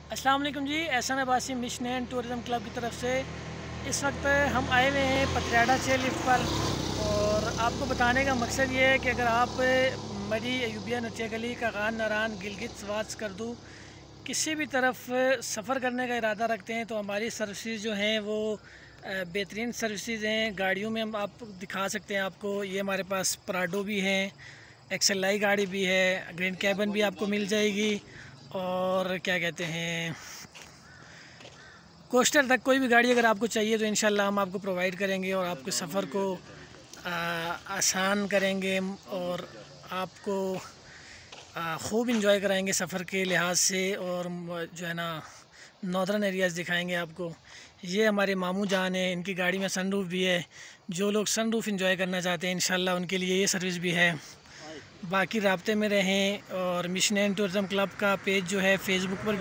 अस्सलाम वालेकुम जी। Ehsan Abbasi mission tourism club की तरफ से इस वक्त हम आए हुए हैं पतियाड़ा से लिफ्ट पर। और आपको बताने का मकसद ये है कि अगर आप मरी अयूबिया नचिया गली का खान नारान गिलगित स्वात स्कर्दू किसी भी तरफ सफ़र करने का इरादा रखते हैं तो हमारी सर्विसेज जो हैं वो बेहतरीन सर्विसेज हैं। गाड़ियों में हम आप दिखा सकते हैं आपको, ये हमारे पास पराडो भी हैं, एक्सएलआई गाड़ी भी है, ग्रैंड कैबिन भी आपको मिल जाएगी। और क्या कहते हैं, कोस्टर तक कोई भी गाड़ी अगर आपको चाहिए तो इंशाल्लाह हम आपको प्रोवाइड करेंगे और आपके सफ़र को आसान करेंगे और आपको खूब इंजॉय कराएंगे सफ़र के लिहाज से। और जो है ना, नॉर्दर्न एरियाज़ दिखाएंगे आपको। ये हमारे मामू जान है, इनकी गाड़ी में सनरूफ भी है। जो लोग सनरूफ इंजॉय करना चाहते हैं इंशाल्लाह उनके लिए ये सर्विस भी है। बाकी राब्ते में रहें। और मिशन टूरिज़म क्लब का पेज जो है फेसबुक पर